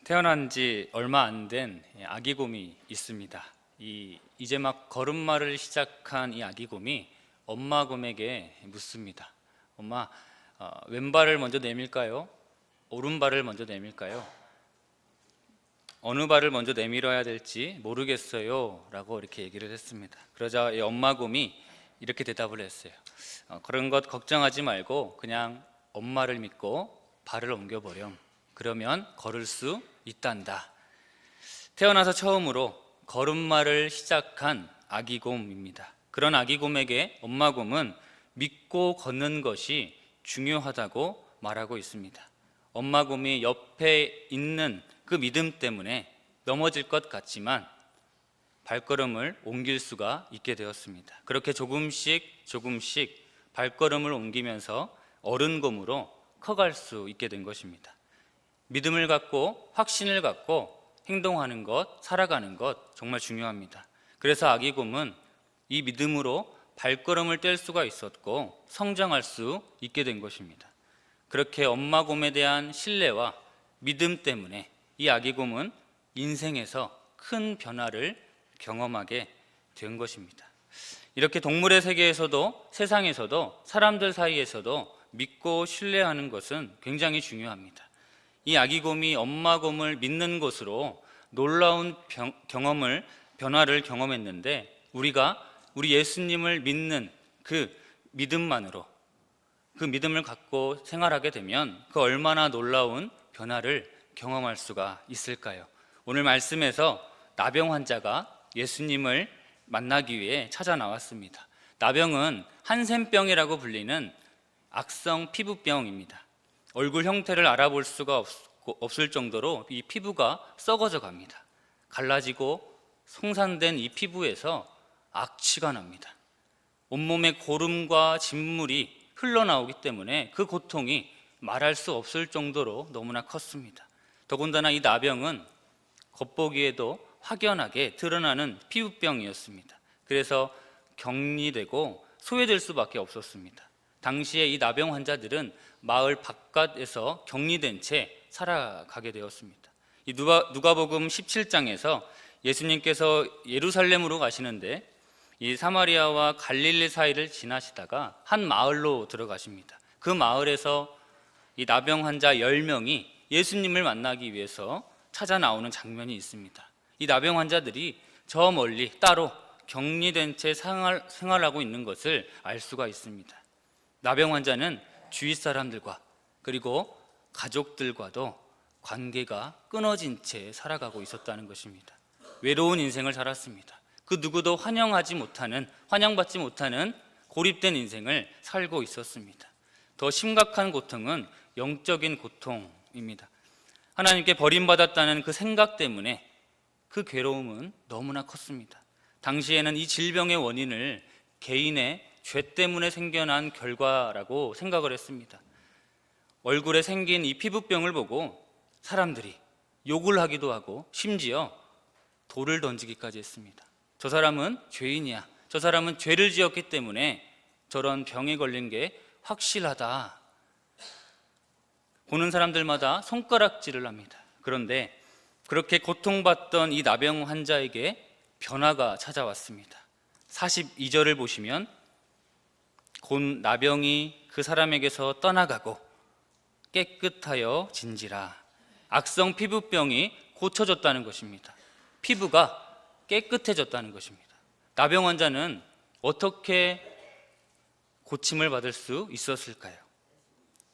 태어난 지 얼마 안 된 아기 곰이 있습니다. 이제 막 걸음마를 시작한 이 아기 곰이 엄마 곰에게 묻습니다. 엄마, 왼발을 먼저 내밀까요? 오른발을 먼저 내밀까요? 어느 발을 먼저 내밀어야 될지 모르겠어요 라고 이렇게 얘기를 했습니다. 그러자 이 엄마 곰이 이렇게 대답을 했어요. 그런 것 걱정하지 말고 그냥 엄마를 믿고 발을 옮겨버렴. 그러면 걸을 수 있단다. 태어나서 처음으로 걸음마를 시작한 아기곰입니다. 그런 아기곰에게 엄마곰은 믿고 걷는 것이 중요하다고 말하고 있습니다. 엄마곰이 옆에 있는 그 믿음 때문에 넘어질 것 같지만 발걸음을 옮길 수가 있게 되었습니다. 그렇게 조금씩 발걸음을 옮기면서 어른곰으로 커갈 수 있게 된 것입니다. 믿음을 갖고 확신을 갖고 행동하는 것, 살아가는 것 정말 중요합니다. 그래서 아기곰은 이 믿음으로 발걸음을 뗄 수가 있었고 성장할 수 있게 된 것입니다. 그렇게 엄마곰에 대한 신뢰와 믿음 때문에 이 아기곰은 인생에서 큰 변화를 경험하게 된 것입니다. 이렇게 동물의 세계에서도 세상에서도 사람들 사이에서도 믿고 신뢰하는 것은 굉장히 중요합니다. 이 아기곰이 엄마곰을 믿는 것으로 놀라운 변화를 경험했는데 우리가 우리 예수님을 믿는 그 믿음만으로 그 믿음을 갖고 생활하게 되면 그 얼마나 놀라운 변화를 경험할 수가 있을까요? 오늘 말씀에서 나병 환자가 예수님을 만나기 위해 찾아 나왔습니다. 나병은 한센병이라고 불리는 악성 피부병입니다. 얼굴 형태를 알아볼 수가 없을 정도로 이 피부가 썩어져 갑니다. 갈라지고 송산된 이 피부에서 악취가 납니다. 온몸에 고름과 진물이 흘러나오기 때문에 그 고통이 말할 수 없을 정도로 너무나 컸습니다. 더군다나 이 나병은 겉보기에도 확연하게 드러나는 피부병이었습니다. 그래서 격리되고 소외될 수밖에 없었습니다. 당시에 이 나병 환자들은 마을 바깥에서 격리된 채 살아가게 되었습니다. 이 누가복음 17장에서 예수님께서 예루살렘으로 가시는데 이 사마리아와 갈릴리 사이를 지나시다가 한 마을로 들어가십니다. 그 마을에서 이 나병 환자 10명이 예수님을 만나기 위해서 찾아 나오는 장면이 있습니다. 이 나병 환자들이 저 멀리 따로 격리된 채 생활하고 있는 것을 알 수가 있습니다. 나병 환자는 주위 사람들과 그리고 가족들과도 관계가 끊어진 채 살아가고 있었다는 것입니다. 외로운 인생을 살았습니다. 그 누구도 환영받지 못하는 고립된 인생을 살고 있었습니다. 더 심각한 고통은 영적인 고통입니다. 하나님께 버림받았다는 그 생각 때문에 그 괴로움은 너무나 컸습니다. 당시에는 이 질병의 원인을 개인의 죄 때문에 생겨난 결과라고 생각을 했습니다. 얼굴에 생긴 이 피부병을 보고 사람들이 욕을 하기도 하고 심지어 돌을 던지기까지 했습니다. 저 사람은 죄인이야. 저 사람은 죄를 지었기 때문에 저런 병에 걸린 게 확실하다. 보는 사람들마다 손가락질을 합니다. 그런데 그렇게 고통받던 이 나병 환자에게 변화가 찾아왔습니다. 42절을 보시면 곧 나병이 그 사람에게서 떠나가고 깨끗하여 진지라. 악성 피부병이 고쳐졌다는 것입니다. 피부가 깨끗해졌다는 것입니다. 나병 환자는 어떻게 고침을 받을 수 있었을까요?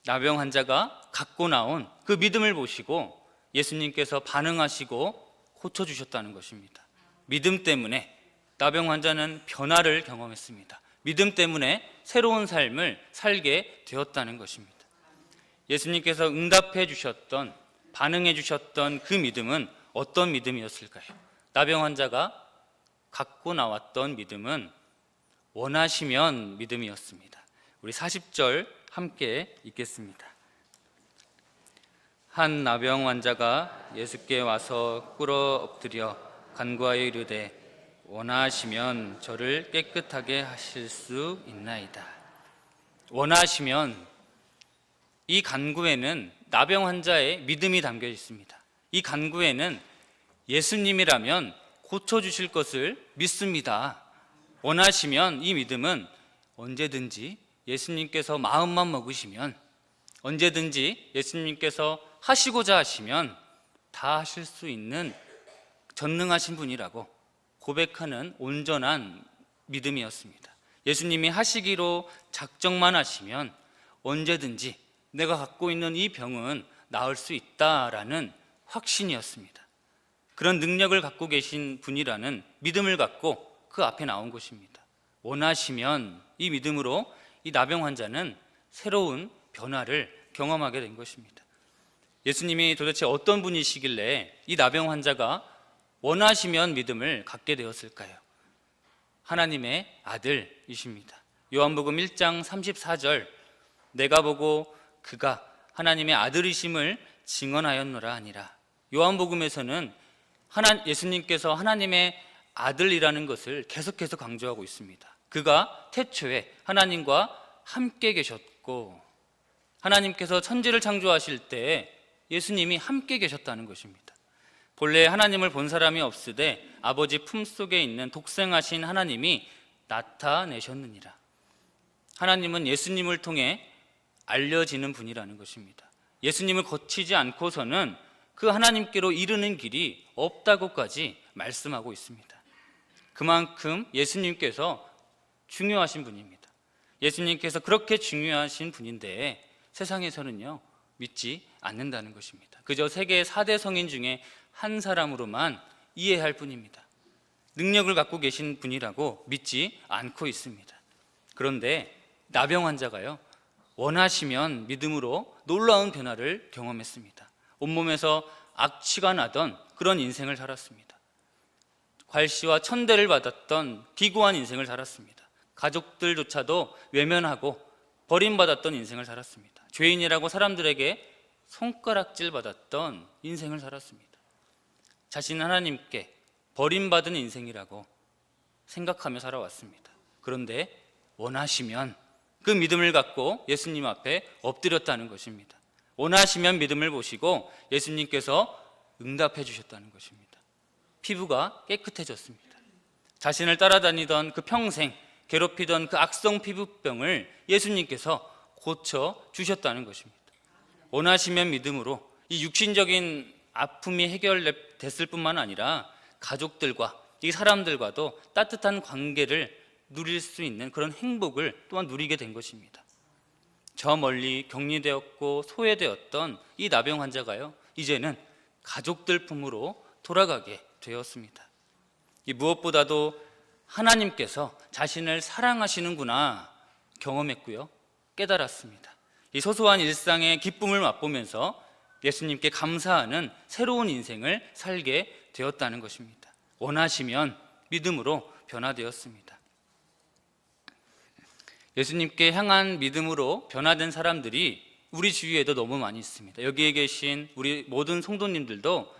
나병 환자가 갖고 나온 그 믿음을 보시고 예수님께서 반응하시고 고쳐주셨다는 것입니다. 믿음 때문에 나병 환자는 변화를 경험했습니다. 믿음 때문에 새로운 삶을 살게 되었다는 것입니다. 예수님께서 응답해 주셨던, 반응해 주셨던 그 믿음은 어떤 믿음이었을까요? 나병 환자가 갖고 나왔던 믿음은 원하시면 믿음이었습니다. 우리 40절 함께 읽겠습니다. 한 나병 환자가 예수께 와서 꿇어 엎드려 간구하여 이르되 원하시면 저를 깨끗하게 하실 수 있나이다. 원하시면, 이 간구에는 나병 환자의 믿음이 담겨 있습니다. 이 간구에는 예수님이라면 고쳐주실 것을 믿습니다. 원하시면 이 믿음은 언제든지 예수님께서 마음만 먹으시면, 언제든지 예수님께서 하시고자 하시면 다 하실 수 있는 전능하신 분이라고 고백하는 온전한 믿음이었습니다. 예수님이 하시기로 작정만 하시면 언제든지 내가 갖고 있는 이 병은 나을 수 있다라는 확신이었습니다. 그런 능력을 갖고 계신 분이라는 믿음을 갖고 그 앞에 나온 것입니다. 원하시면 이 믿음으로 이 나병 환자는 새로운 변화를 경험하게 된 것입니다. 예수님이 도대체 어떤 분이시길래 이 나병 환자가 원하시면 믿음을 갖게 되었을까요? 하나님의 아들이십니다. 요한복음 1장 34절, 내가 보고 그가 하나님의 아들이심을 증언하였노라 하니라. 요한복음에서는 예수님께서 하나님의 아들이라는 것을 계속해서 강조하고 있습니다. 그가 태초에 하나님과 함께 계셨고, 하나님께서 천지를 창조하실 때 예수님이 함께 계셨다는 것입니다. 본래 하나님을 본 사람이 없으되 아버지 품속에 있는 독생하신 하나님이 나타내셨느니라. 하나님은 예수님을 통해 알려지는 분이라는 것입니다. 예수님을 거치지 않고서는 그 하나님께로 이르는 길이 없다고까지 말씀하고 있습니다. 그만큼 예수님께서 중요하신 분입니다. 예수님께서 그렇게 중요하신 분인데 세상에서는요, 믿지 않는다는 것입니다. 그저 세계 4대 성인 중에 한 사람으로만 이해할 뿐입니다. 능력을 갖고 계신 분이라고 믿지 않고 있습니다. 그런데 나병 환자가요, 원하시면 믿음으로 놀라운 변화를 경험했습니다. 온몸에서 악취가 나던 그런 인생을 살았습니다. 괄시와 천대를 받았던 비고한 인생을 살았습니다. 가족들조차도 외면하고 버림받았던 인생을 살았습니다. 죄인이라고 사람들에게 손가락질 받았던 인생을 살았습니다. 자신 하나님께 버림받은 인생이라고 생각하며 살아왔습니다. 그런데 원하시면 그 믿음을 갖고 예수님 앞에 엎드렸다는 것입니다. 원하시면 믿음을 보시고 예수님께서 응답해 주셨다는 것입니다. 피부가 깨끗해졌습니다. 자신을 따라다니던 그 평생 괴롭히던 그 악성 피부병을 예수님께서 고쳐 주셨다는 것입니다. 원하시면 믿음으로 이 육신적인 아픔이 해결됐을 뿐만 아니라 가족들과 이 사람들과도 따뜻한 관계를 누릴 수 있는 그런 행복을 또한 누리게 된 것입니다. 저 멀리 격리되었고 소외되었던 이 나병 환자가요, 이제는 가족들 품으로 돌아가게 되었습니다. 이 무엇보다도 하나님께서 자신을 사랑하시는구나 경험했고요, 깨달았습니다. 이 소소한 일상의 기쁨을 맛보면서 예수님께 감사하는 새로운 인생을 살게 되었다는 것입니다. 원하시면 믿음으로 변화되었습니다. 예수님께 향한 믿음으로 변화된 사람들이 우리 주위에도 너무 많이 있습니다. 여기에 계신 우리 모든 성도님들도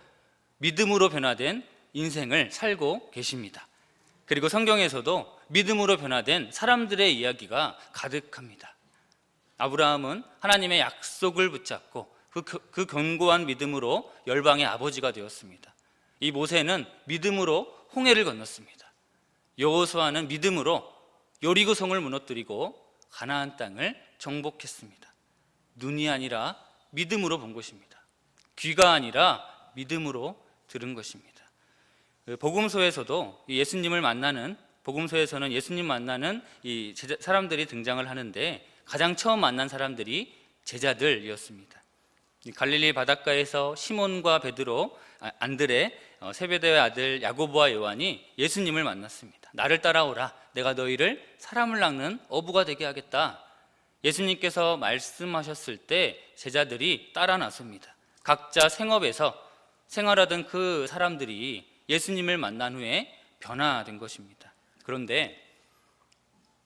믿음으로 변화된 인생을 살고 계십니다. 그리고 성경에서도 믿음으로 변화된 사람들의 이야기가 가득합니다. 아브라함은 하나님의 약속을 붙잡고 그 견고한 믿음으로 열방의 아버지가 되었습니다. 이 모세는 믿음으로 홍해를 건넜습니다. 여호수아는 믿음으로 여리고성을 무너뜨리고 가나안 땅을 정복했습니다. 눈이 아니라 믿음으로 본 것입니다. 귀가 아니라 믿음으로 들은 것입니다. 복음서에서도 예수님을 만나는, 복음서에서는 예수님 만나는 이 사람들이 등장을 하는데 가장 처음 만난 사람들이 제자들이었습니다. 갈릴리 바닷가에서 시몬과 베드로, 안드레, 세베대의 아들 야고보와 요한이 예수님을 만났습니다. 나를 따라오라, 내가 너희를 사람을 낚는 어부가 되게 하겠다. 예수님께서 말씀하셨을 때 제자들이 따라 나섭니다. 각자 생업에서 생활하던 그 사람들이 예수님을 만난 후에 변화된 것입니다. 그런데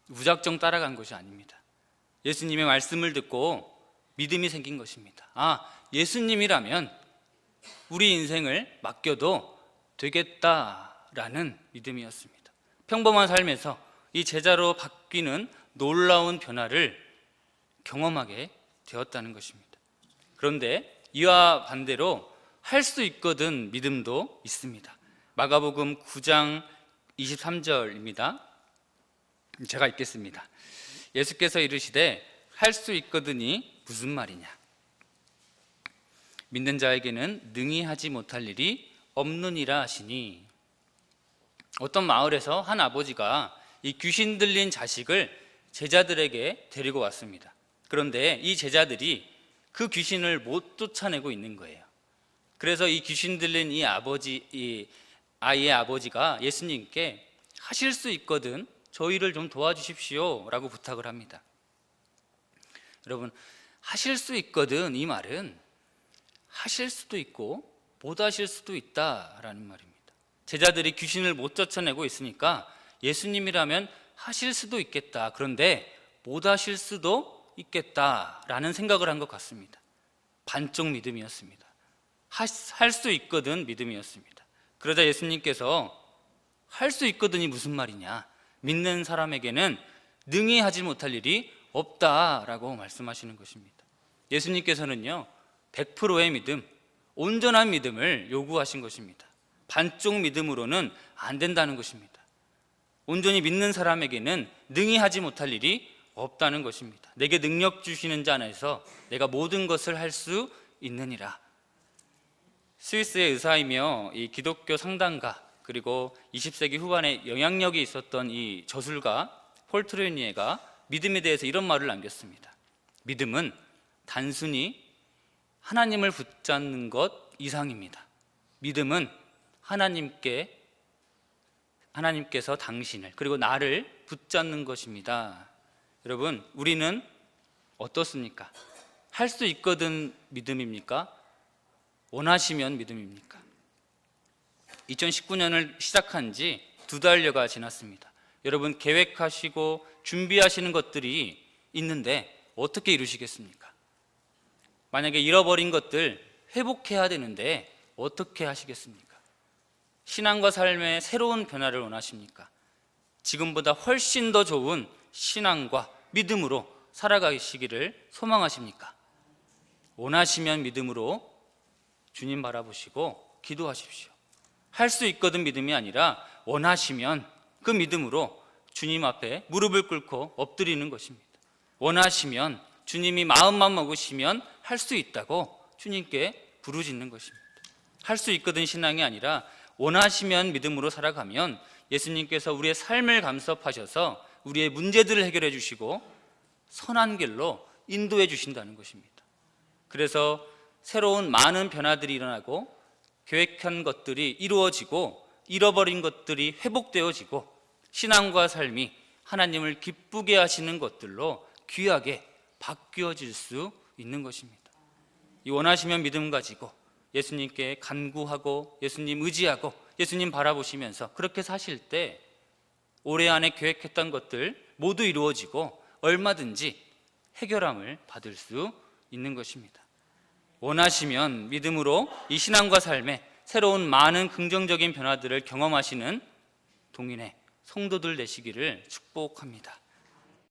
무작정 따라간 것이 아닙니다. 예수님의 말씀을 듣고 믿음이 생긴 것입니다. 예수님이라면 우리 인생을 맡겨도 되겠다라는 믿음이었습니다. 평범한 삶에서 이 제자로 바뀌는 놀라운 변화를 경험하게 되었다는 것입니다. 그런데 이와 반대로 할 수 있거든 믿음도 있습니다. 마가복음 9장 23절입니다. 제가 읽겠습니다. 예수께서 이르시되 할 수 있거든이 무슨 말이냐? 믿는 자에게는 능히 하지 못할 일이 없느니라 하시니. 어떤 마을에서 한 아버지가 이 귀신 들린 자식을 제자들에게 데리고 왔습니다. 그런데 이 제자들이 그 귀신을 못 쫓아내고 있는 거예요. 그래서 이 귀신 들린 이 아이의 아버지가 예수님께 하실 수 있거든 저희를 좀 도와주십시오 라고 부탁을 합니다. 여러분, 하실 수 있거든 이 말은 하실 수도 있고 못 하실 수도 있다라는 말입니다. 제자들이 귀신을 못 쫓아내고 있으니까 예수님이라면 하실 수도 있겠다, 그런데 못 하실 수도 있겠다라는 생각을 한 것 같습니다. 반쪽 믿음이었습니다. 할 수 있거든 믿음이었습니다. 그러자 예수님께서 할 수 있거든이 무슨 말이냐, 믿는 사람에게는 능히 하지 못할 일이 없다라고 말씀하시는 것입니다. 예수님께서는요 100%의 믿음, 온전한 믿음을 요구하신 것입니다. 반쪽 믿음으로는 안 된다는 것입니다. 온전히 믿는 사람에게는 능히 하지 못할 일이 없다는 것입니다. 내게 능력 주시는 자 안에서 내가 모든 것을 할 수 있느니라. 스위스의 의사이며 이 기독교 상담가, 그리고 20세기 후반에 영향력이 있었던 이 저술가 폴 트레니에가 믿음에 대해서 이런 말을 남겼습니다. 믿음은 단순히 하나님을 붙잡는 것 이상입니다. 믿음은 하나님께서 당신을, 그리고 나를 붙잡는 것입니다. 여러분, 우리는 어떻습니까? 할 수 있거든 믿음입니까? 원하시면 믿음입니까? 2019년을 시작한 지 2달여가 지났습니다. 여러분, 계획하시고 준비하시는 것들이 있는데 어떻게 이루시겠습니까? 만약에 잃어버린 것들 회복해야 되는데 어떻게 하시겠습니까? 신앙과 삶의 새로운 변화를 원하십니까? 지금보다 훨씬 더 좋은 신앙과 믿음으로 살아가시기를 소망하십니까? 원하시면 믿음으로 주님 바라보시고 기도하십시오. 할 수 있거든 믿음이 아니라 원하시면 그 믿음으로 주님 앞에 무릎을 꿇고 엎드리는 것입니다. 원하시면 주님이 마음만 먹으시면 할 수 있다고 주님께 부르짖는 것입니다. 할 수 있거든 신앙이 아니라 원하시면 믿음으로 살아가면 예수님께서 우리의 삶을 감섭하셔서 우리의 문제들을 해결해 주시고 선한 길로 인도해 주신다는 것입니다. 그래서 새로운 많은 변화들이 일어나고 계획한 것들이 이루어지고 잃어버린 것들이 회복되어지고 신앙과 삶이 하나님을 기쁘게 하시는 것들로 귀하게 바뀌어질 수 있는 것입니다. 이 원하시면 믿음 가지고 예수님께 간구하고 예수님 의지하고 예수님 바라보시면서 그렇게 사실 때 올해 안에 계획했던 것들 모두 이루어지고 얼마든지 해결함을 받을 수 있는 것입니다. 원하시면 믿음으로 이 신앙과 삶에 새로운 많은 긍정적인 변화들을 경험하시는 동인의 성도들 되시기를 축복합니다.